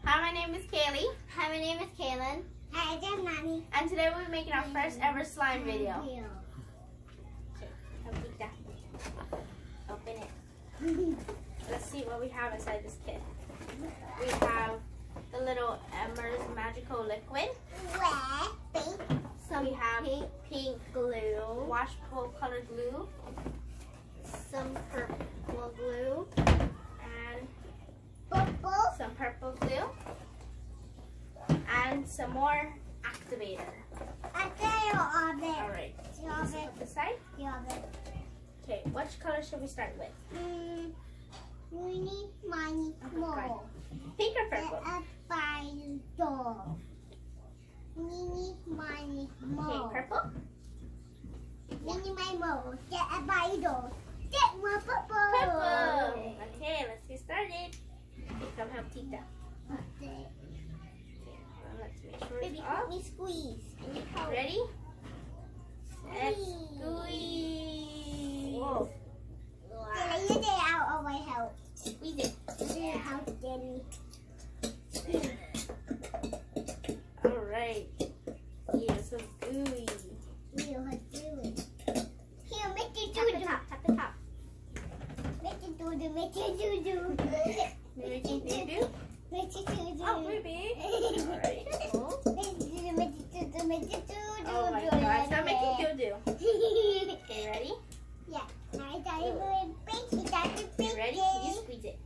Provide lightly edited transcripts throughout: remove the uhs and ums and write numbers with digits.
Hi, my name is Kaylee. Hi, my name is Kaylin. Hi, I'm Nani. And today we're making our first ever slime video. Open it. Let's see what we have inside this kit. We have the little Embers Magical Liquid. Some We have pink glue. washable color glue. Some purple glue. And some purple glue. And some more activator. Alright. Put this aside. Okay, which color should we start with? We need money more. Pink or purple? We need money Okay, more. purple? We need money more. Get a bottle. Get more purple. Purple! Okay, let's get started. Okay, come help Tita. Okay. Let's make sure Baby, it's help off. me squeeze. Ready? Let's Squeeze. squeeze. Whoa. Daddy, you did out of my help. Squeeze it. Yeah. Help, Daddy. Alright. Yeah, so gooey. You have to do it. Here, make it Tap the do-do. top, tap the top. Make it do-do, make it do-do. Making doo-doo? Make it do-do. Oh, baby. Alright, cool. Make it do-do, make it do-do. Oh my gosh, stop making doo-doo. Okay, ready? Yeah. I got it very big. Okay, ready? You squeeze it.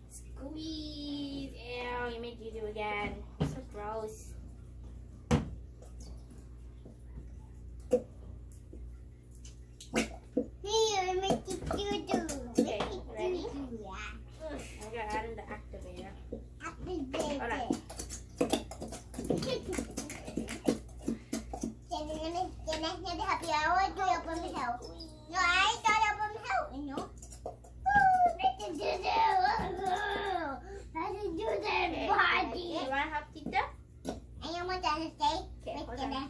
Squeeze. Ew, you made doo-doo again. So gross. Here, make it do-do. Okay, ready? Yeah. I gotta add in the activator. Activate Hold on. it. Can I help you? I want to open the help. No, I thought open the help, you know. Make it do-do. Let's do the Okay, body. you wanna help Tita? I am done to stay. Okay, hold on.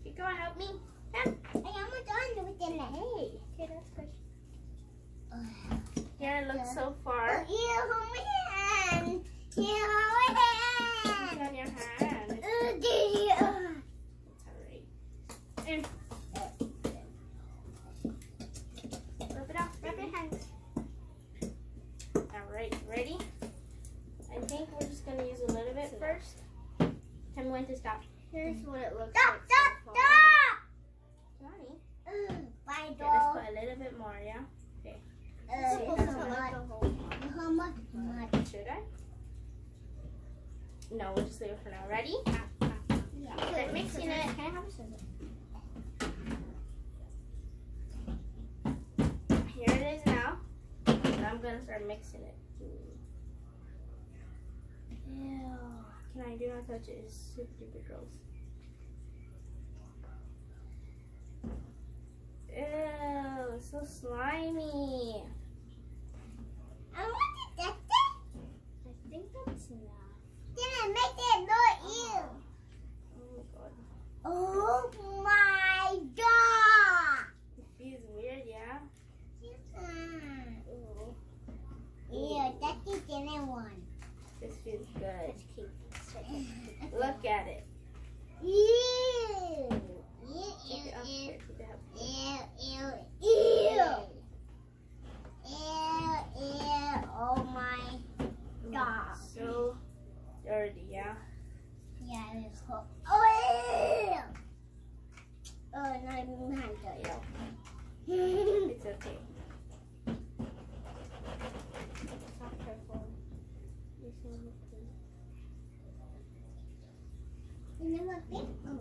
You go and help me. I am done with the leg. Hey. Okay, that's good. Here it looks so far. Here, hold my hand. Here, hold my Put hand. on your hand. Dear. Rub it off. Rub your hands. Alright, ready? I think we're just going to use a little bit first. Tell me when to stop. Here's what it looks Stop, like. stop, Stop! Johnny. Bye, Okay, let's doll. put a little bit more, yeah? Okay. How much? Should I? No, we'll just leave it for now. Ready? Start mixing it. Can I have a scissor? Here it is now. And I'm going to start mixing it. Ew. Can I do not touch it? It's super duper gross. Ew, it's so slimy. I want it. That's it. I think that's enough. Then I make it not you. Oh my god. Oh my god. It feels weird, yeah? Ooh. Yeah, that's the dinner one. This feels good. Look at it. Ew. Take it up here. Take it up. Ew. Ew. Ew. Ew. Oh my god. So dirty, yeah? Yeah, it is hot. Oh, ew. Oh, not even my hand. It's okay. Stop careful. This one looks good. You know what? Oh,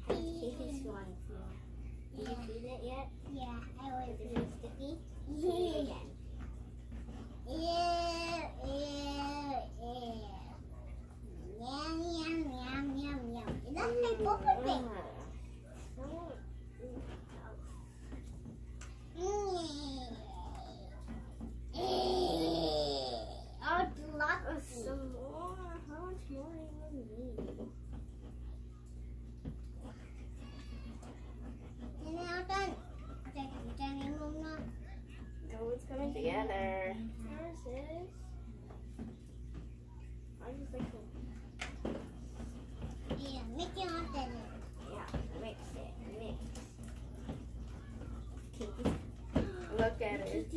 Katie's one. Did you feed it yet? yeah, I was Is it sticky? Yeah. Again. That's my poker thing.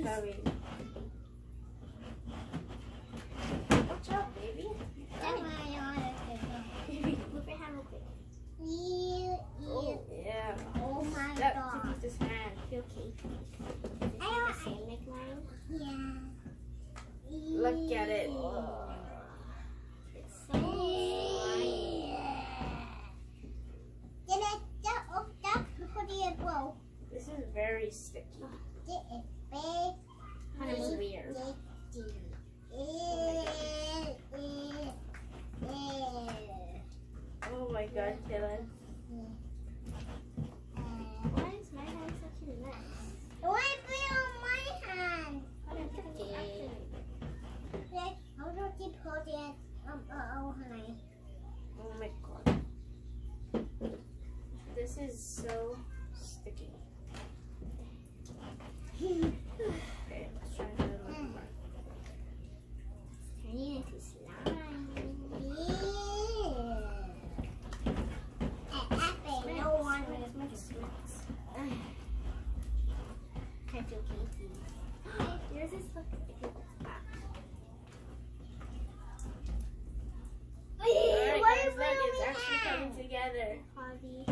Sorry. Watch out, baby. Move your hand real quick. Oh, yeah. Oh my That god. took his hand. Feel cake. I don't- The same neckline. Yeah. Look at it. It's so slimy. This is very sticky. Kind of weird. Oh my god, Dylan. Why is my hand such a mess? Why put it on my hand? How did you get it? How do you put it? Honey. Oh my god. This is so sticky. Okay, let's try another one more. Turning into slime. No one. I feel cakey. Yours is look sticky. Alright guys, look, it's actually coming together. Hobby.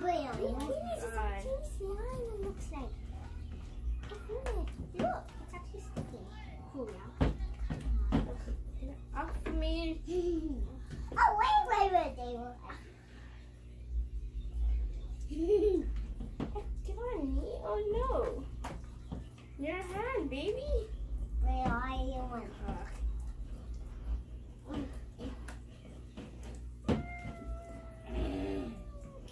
God. Slime it looks like. Look, it's actually sticky. Cool now. Off for me. Oh, wait, they were. Come on, me. Oh no. Your hand, baby. Where are you?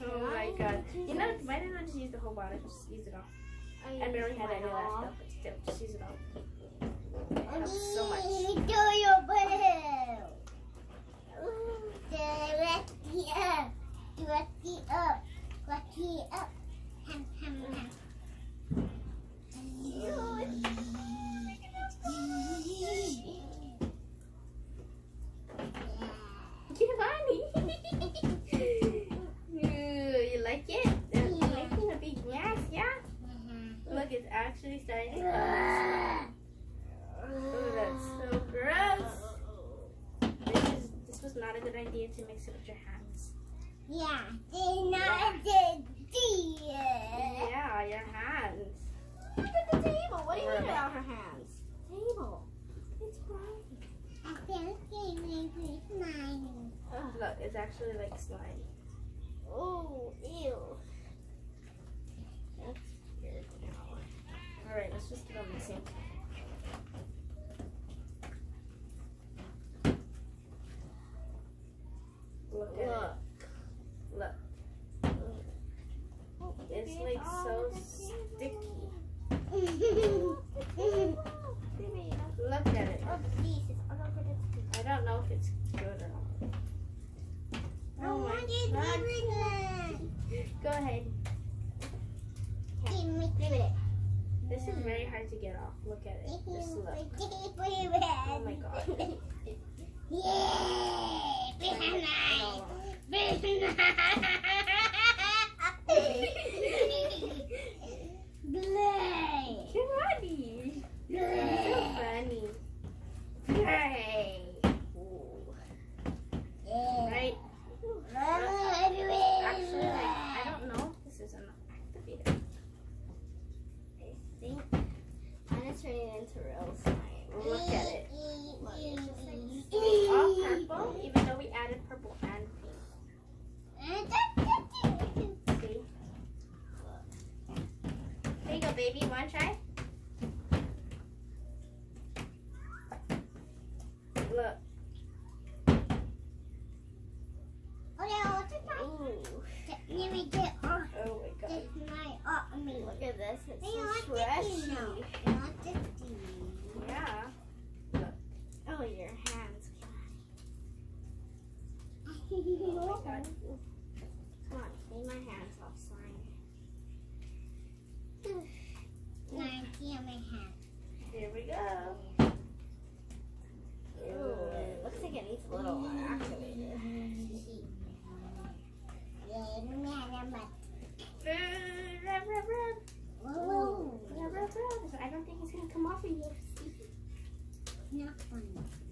Oh my god. You know, why didn't I just use the whole bottle? Just use it all. And we already had any left stuff, but still, just use it all. It helps so much. Do your bell. Dirty up. Dirty up. Dirty up. Ham, ham, ham. Giovanni! You like it? It's making a big mess, yeah? Look, it's actually starting to come. Oh, that's so gross. This was not a good idea to mix it with your hands. Yeah, they not did. Yeah, your hands. Look at the table. What do you mean Right. about her hands? Table. It's brown. I think they made me smiling. Look, it's actually like slime. Oh, ew. That's weird now. Alright, let's just keep on mixing. Look at it. Look. It's like so sticky. Look at it. Oh, please. It's all over the table. I don't know if it's good or not. Oh my god. Go ahead. This is very hard to get off. Look at it. Just look. Oh my god. Giovanni. You're so funny. Hey. Ooh. Right? Actually, like, I don't know if this is an activator. I think I'm gonna turn it into real slime. Look at it. Look, it's just like It's all purple, even though we added purple and pink. See? There you go, baby. You want to try? Look. Oh my god. look at this. It's Hey, so I want stretchy. this now. Yeah. Oh, your hands. Oh my god. Come on, clean my hands off slime. off and you have to squeeze it. Not funny.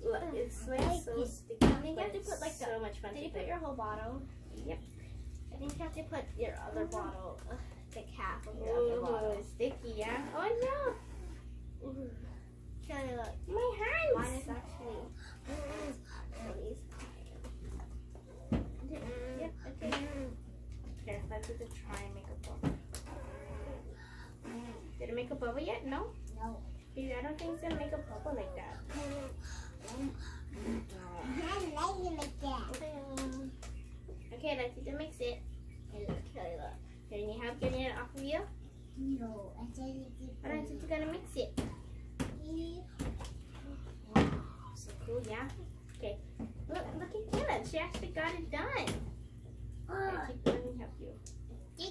Look, it's like so sticky. I think you have but to put like it's the. so much fun Did to you put play. your whole bottle? Yep. I think you have to put your other bottle, the cap of your other Ooh, bottle. it's sticky, yeah. Oh no, Ooh. Kelly, look. my Mine hands. is actually. Yep. Okay. Okay, let's do the try and make a bubble. Did it make a bubble yet? No. No. Baby, I don't think it's gonna make a bubble like that. I like it like that. Okay, let's either mix it. And look, Kelly, look. Do you need help getting it off of you? No, I said it's Alright, so you're gonna mix it. So cool, yeah? Okay. Look at Kayla. She actually got it done. Okay, let me help you.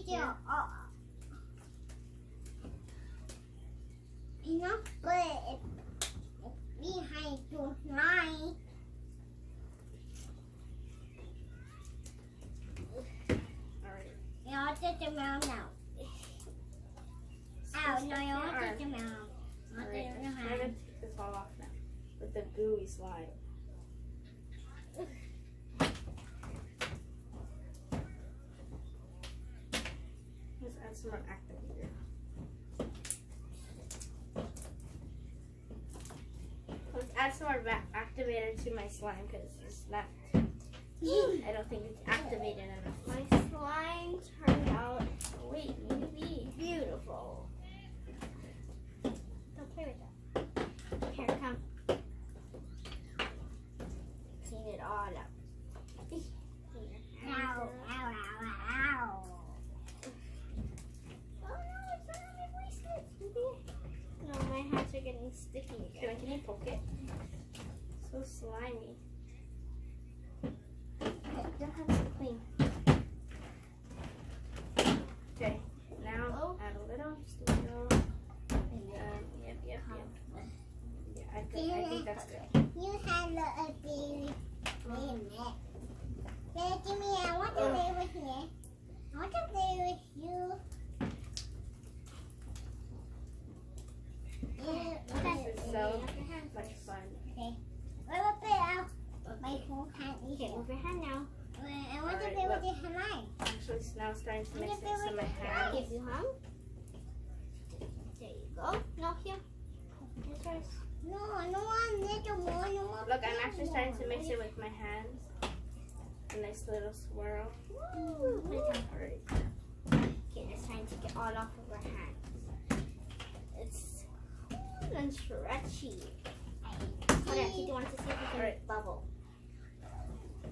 Yeah. You know, but if behind your line, Alright. you know, touch the mouth now. Ow, no, you won't touch the mouth. Not Alright, the let's try to hand. take this all off now. With the gooey slime. Let's add some more activator. Let's add some more activator to my slime because it's not. I don't think it's activated enough. My slime turned out, wait, maybe beautiful. Don't play with that. Here, come. Clean it all up. Ow, ow, ow, ow. Oh no, it's not on my bracelet, baby. No, my hands are getting sticky again. Can you poke it? So slimy. Your hands are clean. Okay, now add a little, just a little. Yep. Yeah, I think that's good. You had a baby. Wait a minute. Jimmy, I want to play with you. I want to play with you. This is so much fun. Okay. What will play out? My whole hand is Okay, here. move your hand now. I want to play with your hand. Actually, it's now starting to mix it in my I'll hands. give you hum. There you go. No, here. Here's yours. No, I don't want little more. No more. Look, I'm actually starting to mix it with my hands. A nice little swirl. Woo. Put it down. Alright. Okay, it's time to get all off of our hands. It's cool and stretchy. Hold on, Titi wants to see if we can Alright. bubble.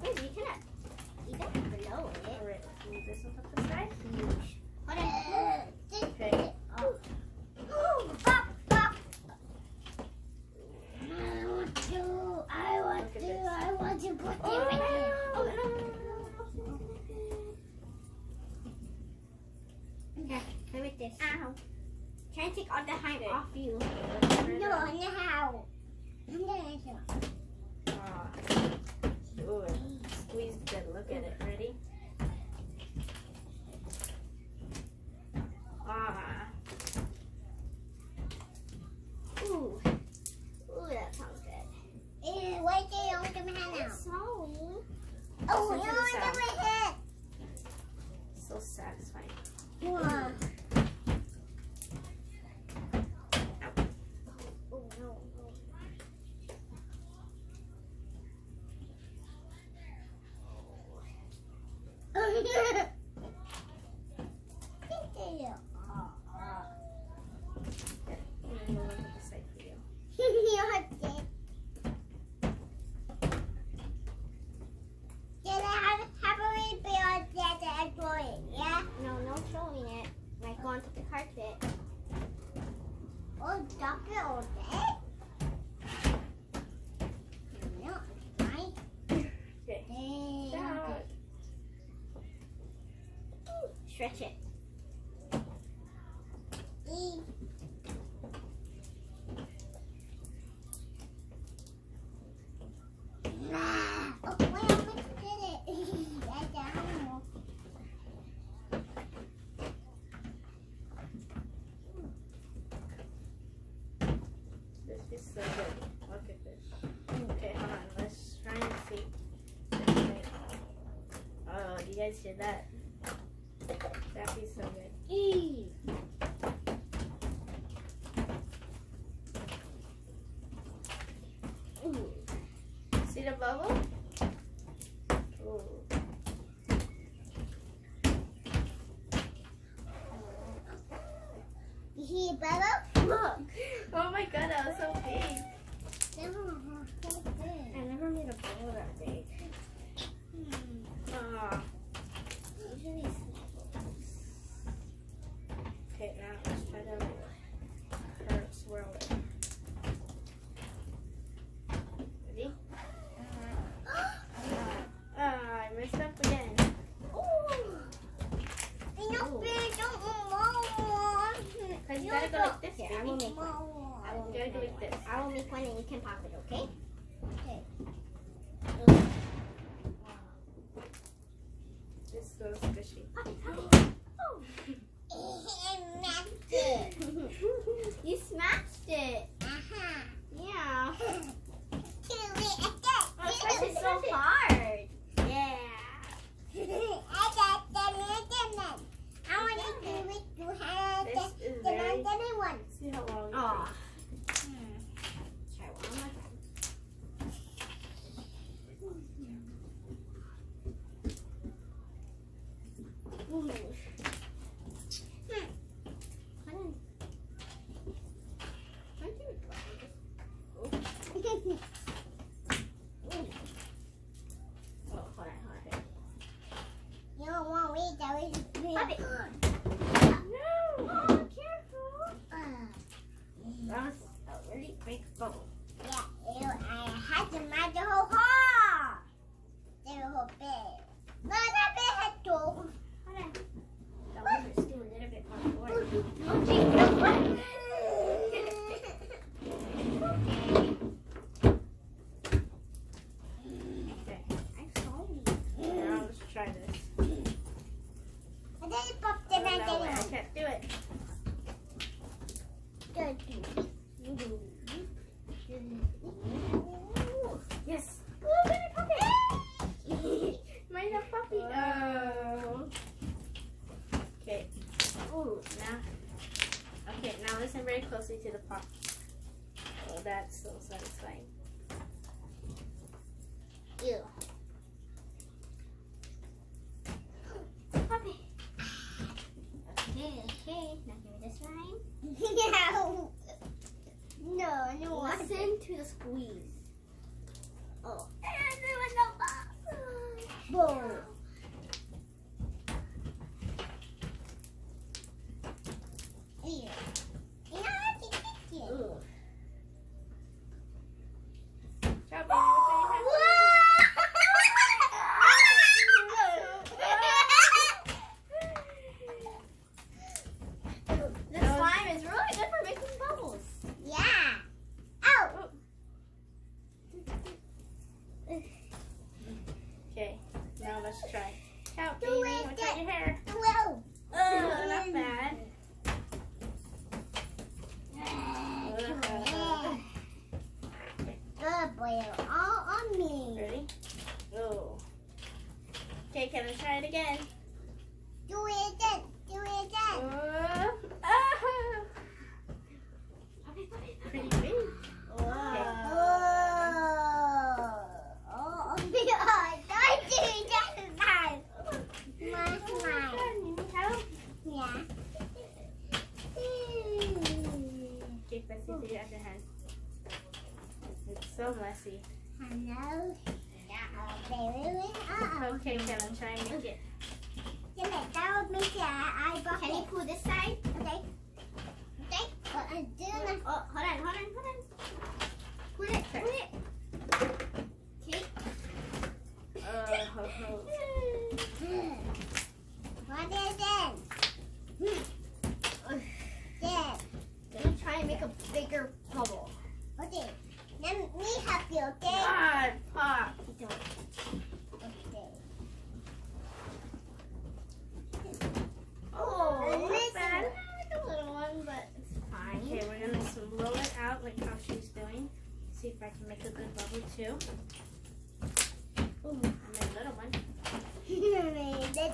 Wait, you don't blow it. Alright, let's move this one up the side. Huge. Hold on. Okay. I want to put Oh, it right here. no, no, no, no. Okay, play with this. Ow. Try to take all the hype off you. No, how? I'm gonna show. Ooh, squeeze good. Look at it. Ready? Ooh. Ooh, that sounds good. Wait till you open my hand It's smelling. Oh, Listen you to the want sound. to my head? So satisfying. Wow. Oh, no, no. I'm gonna look at the side for you. Yeah? No, no showing it. Like go onto the carpet. Oh, doctor all day? No, right? Okay. Damn. Stretch it. E. Oh, wait, I almost did it. That's a animal. guys hear that? That feels so good. Ooh. See the bubble? Ooh. You see a bubble? Look! Oh my god, that was so big. I never made a bowl that big. Aw. Usually small bowls. Okay, now let's try to swirl it. Ready? I messed up again. Because you gotta go like this, Here, baby. I will make one. You gotta go like this. I will make one and you can pop it, okay? Okay. It's so squishy. Pop it, pop it. Oh. You smashed it. Yeah. Oh, it's so hard. Yeah. This is very... See how long it Aw. takes. Try one more time. Ooh. Come on. Why do it Oh, hold on. You don't want me to read Pop it. No! Oh, careful. That was a really big bubble. Yeah, I had to match the whole heart. The whole bed. No, that bed had two. Hold on. That one is still a little bit more forward. Oh, gee, no, what? Okay. I'm sorry. Now let's try this. And then you pop the Oh, no way, I another can't do it. Yes. Oh, baby puppy. Mine's a puppy. Oh. Okay. Ooh, now. Okay, now listen very closely to the pop. Oh, that's so satisfying. Ew. Puppy. Okay. Now give me this line. No, no. Listen to the squeeze. Oh. Boom. Here. You know how to kick it. Ooh. Ciao, baby. The slime is really good for making bubbles. Yeah. Oh. Okay, now let's try. Ciao, Do baby. it, What's on your hair? Whoa. Oh, not bad. Good boy. All on me. Ready? Oh. Okay, can I try it again? Do it again. Do it again. Ah. Pretty big. Oh. Oh, on me. Don't do that. My Good. You need help? Yeah. Okay, let's see if you have your hand. It's so messy. Hello. Yeah. Okay, can I try and make it? That would make I bought Can you pull this side? Okay. Okay. But I do not. Oh, hold on. Pull it. Okay. What is it? Yeah. Gonna try and make a bigger bubble. Okay. Let me help you, okay? God, pop. Don't. Okay. Oh, Listen. not bad. Like a little one, but it's fine. Okay, we're gonna swirl it out like how she's doing. See if I can make a good bubble too. Ooh, I made a little one. The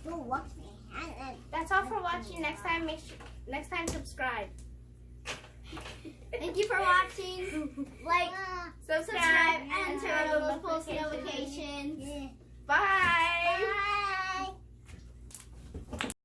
to wash my hand and That's all for watching. Next time subscribe. Thank you for watching. Like, Subscribe and turn on those post notifications.